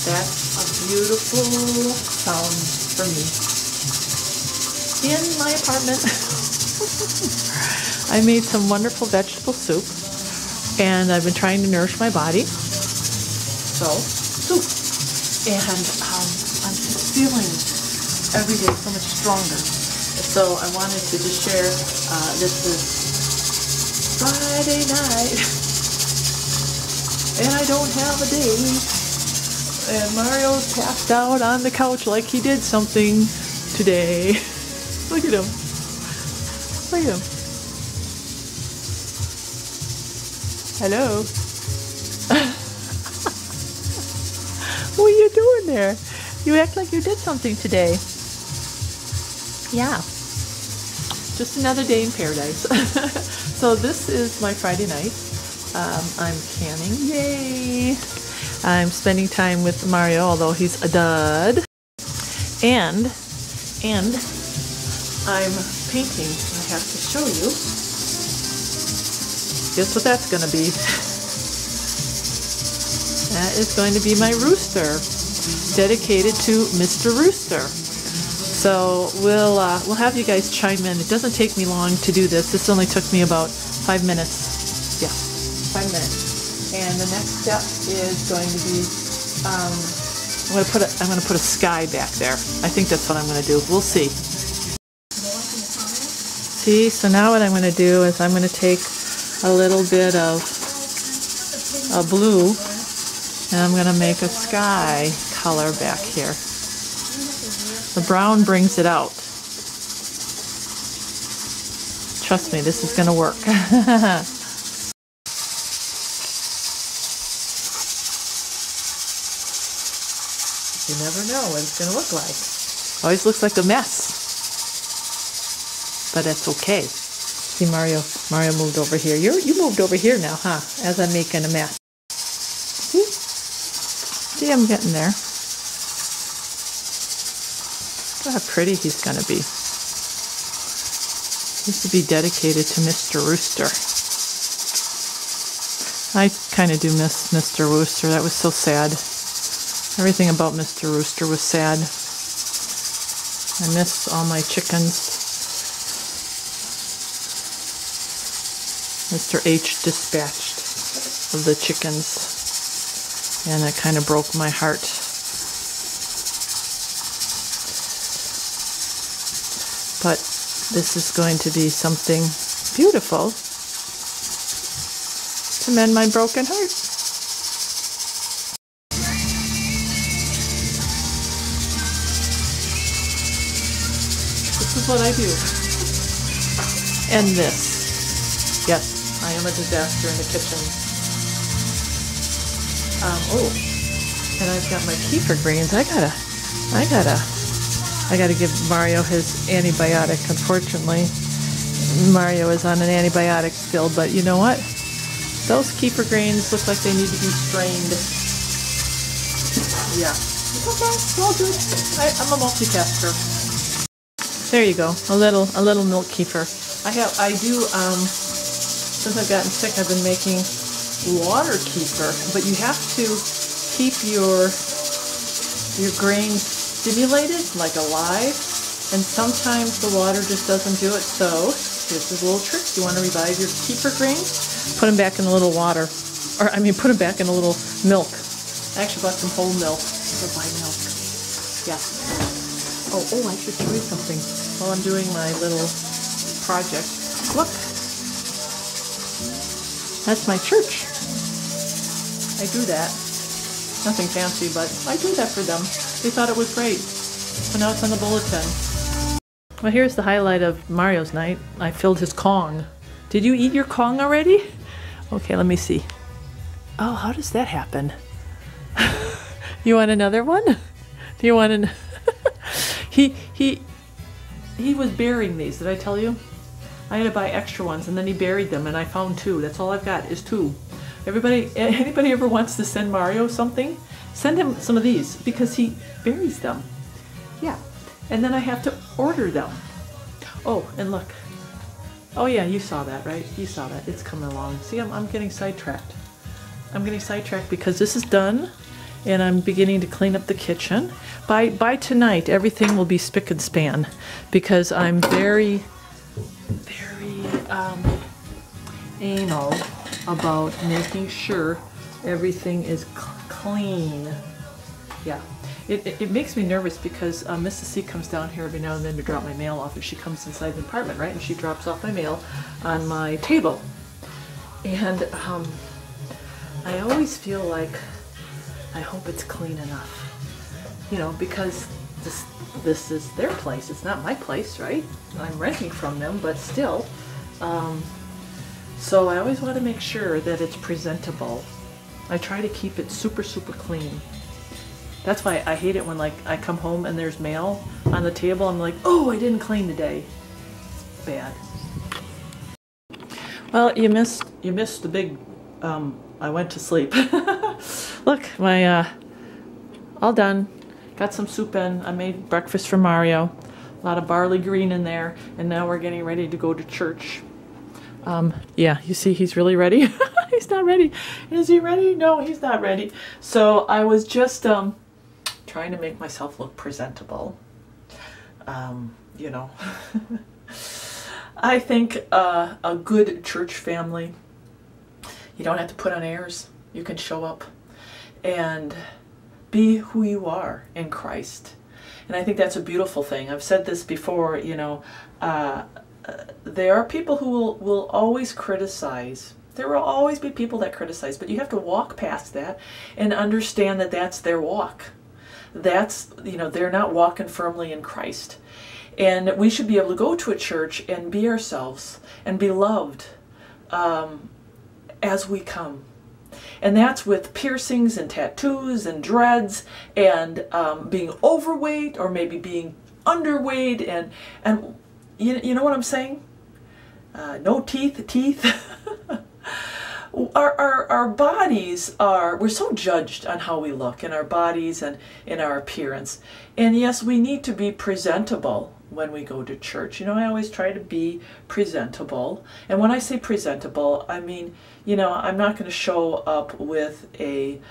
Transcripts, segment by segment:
That's a beautiful sound for me. In my apartment, I made some wonderful vegetable soup, and I've been trying to nourish my body. So, soup. And I'm just feeling every day so much stronger. So I wanted to just share, this is Friday night, and I don't have a date, and Mario's passed out on the couch like he did something today. Look at him. Look at him. Hello. What are you doing there? You act like you did something today. Yeah. Just another day in paradise. So this is my Friday night. I'm canning. Yay! I'm spending time with Mario, although he's a dud. And I'm painting. I have to show you. Guess what that's going to be? That is going to be my rooster, dedicated to Mr. Rooster. So we'll have you guys chime in. It doesn't take me long to do this. This only took me about 5 minutes. Yeah, 5 minutes. And the next step is going to be I'm going to put a sky back there. I think that's what I'm going to do. We'll see. See, so now what I'm going to do is I'm going to take a little bit of blue, and I'm going to make a sky color back here. The brown brings it out. Trust me, this is going to work. You never know what it's going to look like. Always looks like a mess. But that's okay. See, Mario moved over here. You moved over here now, huh? As I'm making a mess. See, I'm getting there. Look how pretty he's going to be. Used to be dedicated to Mr. Rooster. I kind of do miss Mr. Rooster. That was so sad. Everything about Mr. Rooster was sad. I miss all my chickens. Mr. H dispatched of the chickens, and it kind of broke my heart. But this is going to be something beautiful to mend my broken heart. This is what I do. And this. Yes, I am a disaster in the kitchen. Oh, and I've got my kefir greens. I gotta give Mario his antibiotic. Unfortunately, Mario is on an antibiotic still, but you know what? Those kefir grains look like they need to be strained. Yeah, it's okay. It's all good. I'm a multitasker. There you go. A little milk kefir. Since I've gotten sick, I've been making water kefir, but you have to keep your grains stimulated, like alive, and sometimes the water just doesn't do it. So here's a little trick. You want to revive your kefir grains? Put them back in a little water, put them back in a little milk. I actually bought some whole milk for my milk. Yeah. Oh, I should show you something while I'm doing my little project. Look. That's my church. I do that. Nothing fancy, but I do that for them. They thought it was great. So now it's on the bulletin. Well, here's the highlight of Mario's night. I filled his Kong. Did you eat your Kong already? Okay, let me see. Oh, how does that happen? You want another one? Do you want an... He was burying these. Did I tell you? I had to buy extra ones, and then he buried them, and I found 2. That's all I've got is 2. Anybody ever wants to send Mario something? Send him some of these, because he buries them. Yeah, and then I have to order them. Oh, and look. Oh yeah, you saw that, right? You saw that. It's coming along. See, I'm getting sidetracked. I'm getting sidetracked because this is done, and I'm beginning to clean up the kitchen. By tonight, everything will be spick and span, because I'm very anal about making sure everything is clean. Yeah, it makes me nervous because Mrs. C comes down here every now and then to drop my mail off, and she comes inside the apartment, right? And she drops off my mail on my table. And I always feel like, I hope it's clean enough, you know, because this is their place. It's not my place, right? I'm renting from them, but still. So I always want to make sure that it's presentable. I try to keep it super, super clean. That's why I hate it when, like, I come home and there's mail on the table. I'm like, oh, I didn't clean today. It's bad. Well, you missed the big, I went to sleep. Look, my, all done. Got some soup in. I made breakfast for Mario. A lot of barley green in there. And now we're getting ready to go to church. Yeah, you see he's really ready. He's not ready. Is he ready? No, he's not ready. So I was just, trying to make myself look presentable. You know. I think a good church family, you don't have to put on airs. You can show up and be who you are in Christ. And I think that's a beautiful thing. I've said this before, you know, there are people who will always criticize. There will always be people that criticize, but you have to walk past that and understand that that's their walk. That's, you know, they're not walking firmly in Christ. And we should be able to go to a church and be ourselves and be loved as we come. And that's with piercings and tattoos and dreads and being overweight or maybe being underweight and you know what I'm saying? No teeth. Our bodies are, we're so judged on how we look in our bodies and in our appearance. And yes, we need to be presentable when we go to church. You know, I always try to be presentable. And when I say presentable, I mean, you know, I'm not going to show up with a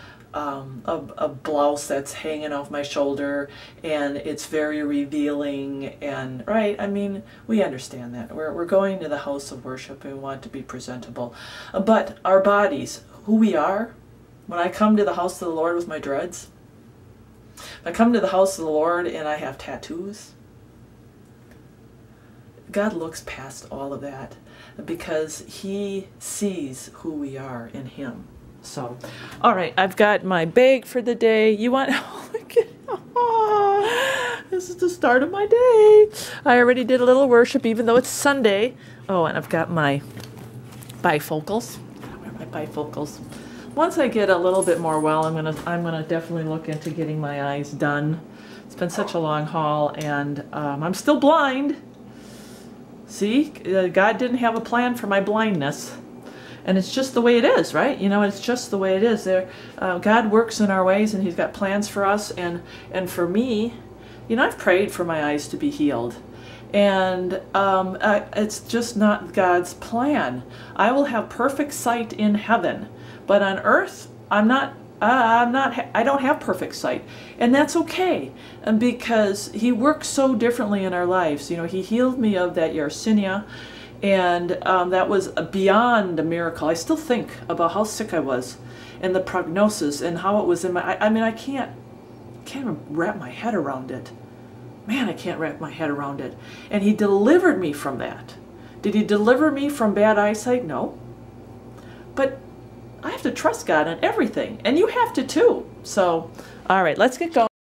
blouse that's hanging off my shoulder and it's very revealing, and right, I mean, we understand that we're going to the house of worship and we want to be presentable, but our bodies, who we are, when I come to the house of the Lord with my dreads, if I come to the house of the Lord and I have tattoos, God looks past all of that because He sees who we are in Him. So, all right, I've got my bag for the day. You want, oh, look at, oh, this is the start of my day. I already did a little worship, even though it's Sunday. Oh, and I've got my bifocals. Where are my bifocals? Once I get a little bit more well, I'm gonna definitely look into getting my eyes done. It's been such a long haul, and I'm still blind. See, God didn't have a plan for my blindness. And it's just the way it is, right? You know, it's just the way it is. God works in our ways, and He's got plans for us. And for me, you know, I've prayed for my eyes to be healed. And it's just not God's plan. I will have perfect sight in heaven. But on earth, I don't have perfect sight. And that's okay. And because He works so differently in our lives. You know, He healed me of that Yersinia. And that was beyond a miracle. I still think about how sick I was and the prognosis and how it was in my, I mean, I can't wrap my head around it. Man, I can't wrap my head around it. And He delivered me from that. Did He deliver me from bad eyesight? No. But I have to trust God on everything. And you have to too. So, all right, let's get going.